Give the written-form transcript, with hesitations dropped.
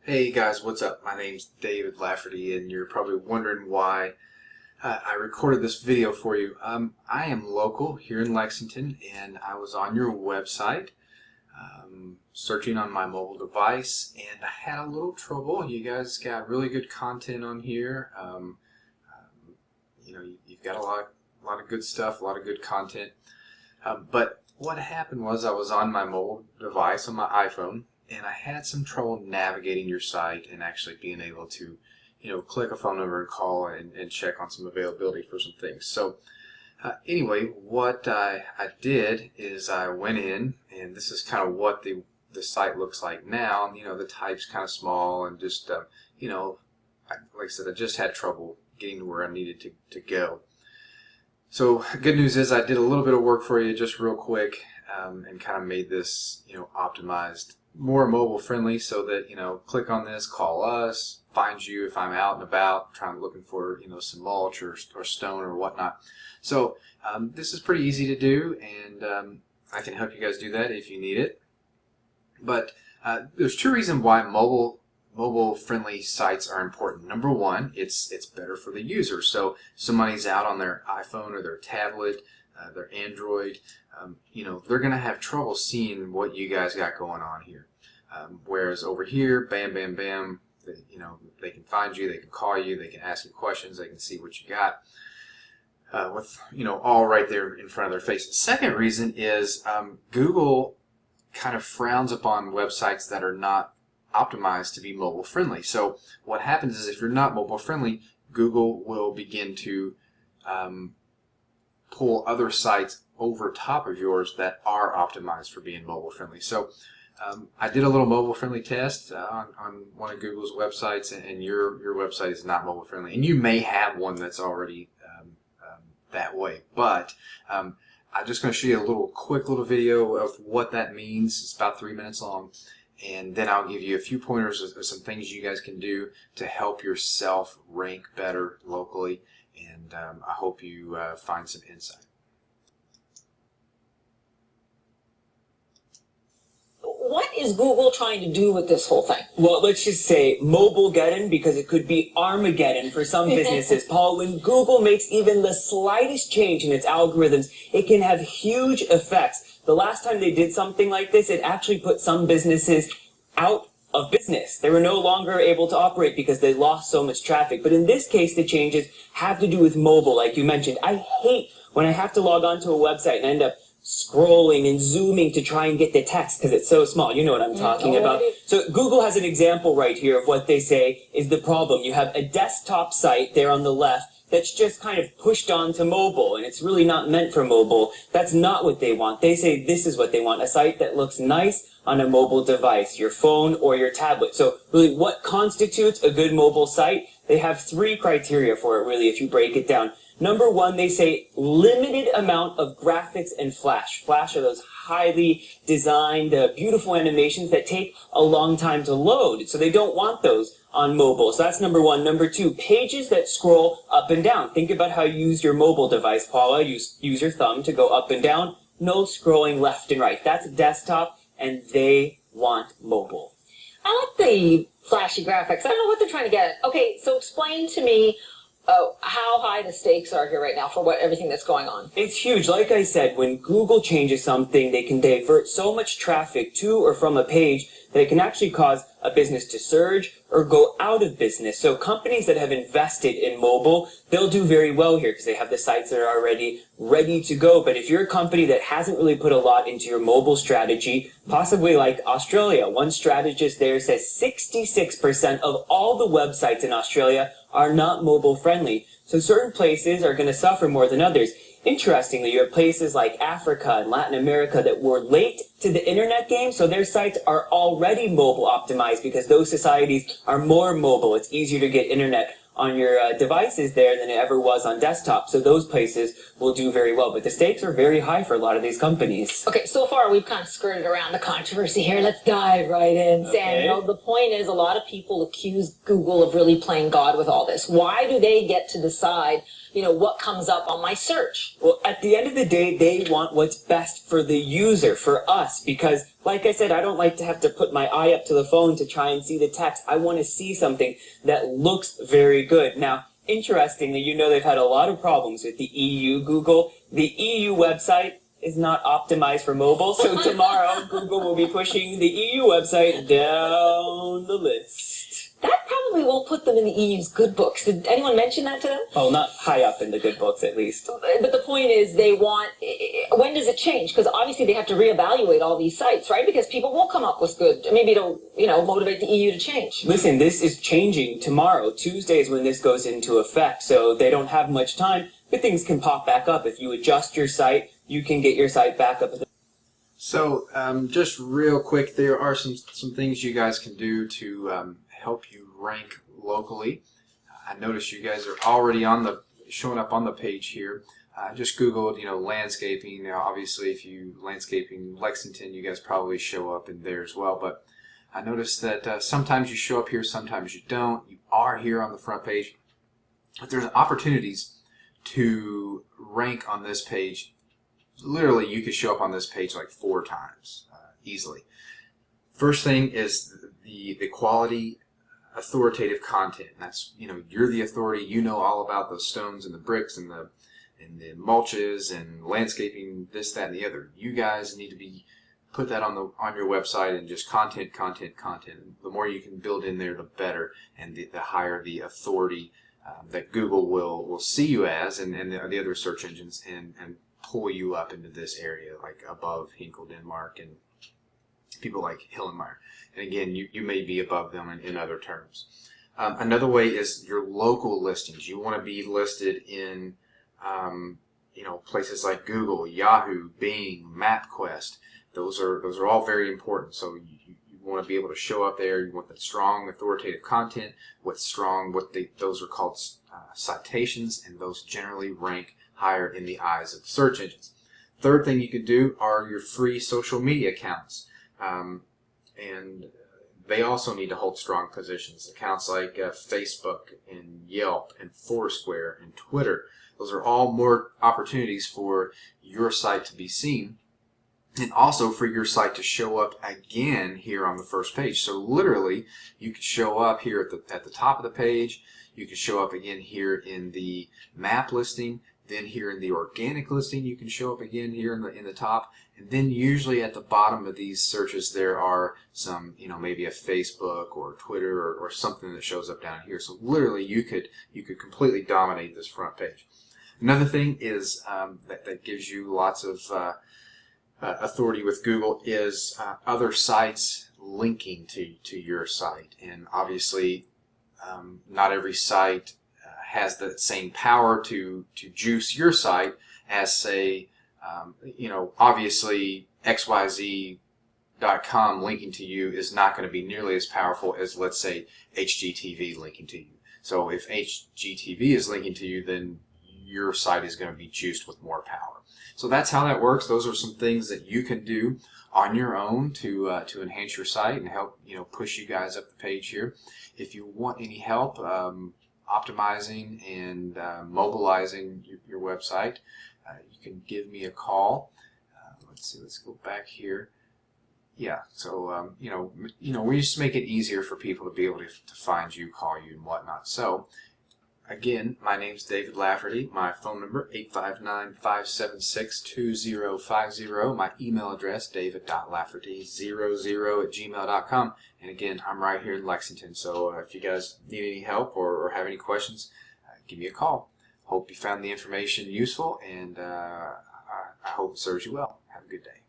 Hey guys, what's up? My name's David Lafferty, and you're probably wondering why I recorded this video for you. I am local here in Lexington, and I was on your website searching on my mobile device, and I had a little trouble. You guys got really good content on here. You've got a lot of good stuff, a lot of good content. But what happened was I was on my mobile device on my iPhone, and I had some trouble navigating your site and actually being able to, click a phone number and call and check on some availability for some things. So anyway, what I did is I went in, and this is kind of what the site looks like now. The type's kind of small, and just, like I said, I just had trouble getting to where I needed to go. So good news is I did a little bit of work for you just real quick, and kind of made this, optimized, more mobile friendly, so that, click on this, call us, find you if I'm out and about looking for, some mulch or stone or whatnot. So this is pretty easy to do, and I can help you guys do that if you need it. But there's two reasons why mobile friendly sites are important. Number one, it's better for the user. So if somebody's out on their iPhone or their tablet, their Android, they're going to have trouble seeing what you guys got going on here. Whereas over here, bam, bam, bam, they can find you, they can call you, they can ask you questions, they can see what you got, with all right there in front of their face. The second reason is Google kind of frowns upon websites that are not optimized to be mobile friendly. So what happens is, if you're not mobile friendly, Google will begin to pull other sites over top of yours that are optimized for being mobile friendly. So I did a little mobile friendly test on one of Google's websites, and your website is not mobile friendly, and you may have one that's already that way. But I'm just going to show you a quick little video of what that means. It's about 3 minutes long, and then I'll give you a few pointers of some things you guys can do to help yourself rank better locally, and I hope you find some insight. What is Google trying to do with this whole thing? Well, let's just say Mobilegeddon, because it could be Armageddon for some businesses. Paul, when Google makes even the slightest change in its algorithms, it can have huge effects. The last time they did something like this, it actually put some businesses out of business. They were no longer able to operate because they lost so much traffic. But in this case, the changes have to do with mobile, like you mentioned. I hate when I have to log on to a website and end up scrolling and zooming to try and get the text because it's so small. You know what I'm talking about. So Google has an example right here of what they say is the problem. You have a desktop site there on the left that's just kind of pushed onto mobile, and it's really not meant for mobile. That's not what they want. They say this is what they want, a site that looks nice on a mobile device, your phone or your tablet. So really, what constitutes a good mobile site? They have 3 criteria for it, really, if you break it down. Number 1, they say limited amount of graphics and flash. Flash are those highly designed, beautiful animations that take a long time to load. So they don't want those on mobile. So that's number 1. Number 2, pages that scroll up and down. Think about how you use your mobile device, Paula. Use your thumb to go up and down. No scrolling left and right. That's desktop, and they want mobile. I like the flashy graphics. I don't know what they're trying to get at. Okay, so explain to me how high the stakes are here right now for everything that's going on. It's huge. Like I said, when Google changes something, they can divert so much traffic to or from a page that it can actually cause a business to surge or go out of business. So companies that have invested in mobile, they'll do very well here because they have the sites that are already ready to go. But if you're a company that hasn't really put a lot into your mobile strategy, possibly like Australia, one strategist there says 66% of all the websites in Australia are not mobile friendly. So certain places are going to suffer more than others. Interestingly, you have places like Africa and Latin America that were late to the internet game, so their sites are already mobile optimized because those societies are more mobile. It's easier to get internet on your devices there than it ever was on desktop. So those places will do very well. But the stakes are very high for a lot of these companies. Okay, so far we've kind of skirted around the controversy here. Let's dive right in. Okay. Sam, the point is, a lot of people accuse Google of really playing God with all this. Why do they get to decide, what comes up on my search. Well, at the end of the day, they want what's best for the user, for us, because, like I said, I don't like to have to put my eye up to the phone to try and see the text. I want to see something that looks very good. Now, interestingly, they've had a lot of problems with the EU Google. The EU website is not optimized for mobile, so tomorrow Google will be pushing the EU website down the list. That probably won't put them in the EU's good books. Did anyone mention that to them? Oh, not high up in the good books, at least. But the point is, they want, when does it change? Because obviously they have to reevaluate all these sites, right? Because people won't come up with good, maybe it'll, motivate the EU to change. Listen, this is changing tomorrow. Tuesday is when this goes into effect, so they don't have much time, but things can pop back up. If you adjust your site, you can get your site back up. So, just real quick, there are some things you guys can do to help you rank locally. I noticed you guys are already showing up on the page here. I just Googled, landscaping. Now, obviously, if you landscaping Lexington, you guys probably show up in there as well. But I noticed that sometimes you show up here, sometimes you don't. You are here on the front page. But there's opportunities to rank on this page. Literally, you could show up on this page like 4 times easily. First thing is the quality, authoritative content. And that's, you're the authority. You know all about those stones and the bricks and the mulches and landscaping, this, that, and the other. You guys need to be put that on your website, and just content. The more you can build in there, the better, and the higher the authority that Google will see you as, and the other search engines, and pull you up into this area, like above Hinkle, Denmark, and people like Hillenmeyer. And again, you may be above them in other terms. Another way is your local listings. You want to be listed in places like Google, Yahoo, Bing, MapQuest. Those are all very important. So you want to be able to show up there. You want that strong, authoritative content. Those are called citations, and those generally rank higher in the eyes of the search engines. Third thing you could do are your free social media accounts. And they also need to hold strong positions. Accounts like Facebook and Yelp and Foursquare and Twitter. Those are all more opportunities for your site to be seen, and also for your site to show up again here on the first page. So literally, you could show up here at the top of the page. You could show up again here in the map listing. Then here in the organic listing, you can show up again here in the top. And then usually at the bottom of these searches, there are some, maybe a Facebook or Twitter or something that shows up down here. So literally, you could completely dominate this front page. Another thing is that gives you lots of authority with Google is other sites linking to your site. And obviously, not every site has the same power to juice your site as, say, obviously XYZ.com linking to you is not going to be nearly as powerful as, let's say, HGTV linking to you. So if HGTV is linking to you, then your site is going to be juiced with more power. So that's how that works. Those are some things that you can do on your own to enhance your site and help push you guys up the page here. If you want any help optimizing and mobilizing your website, you can give me a call. Let's go back here. Yeah, so we just make it easier for people to be able to find you, call you, and whatnot. So again, my name's David Lafferty. My phone number 859-576-2050. My email address david.lafferty00@gmail.com. And again, I'm right here in Lexington. So if you guys need any help or have any questions, give me a call. Hope you found the information useful, and I hope it serves you well. Have a good day.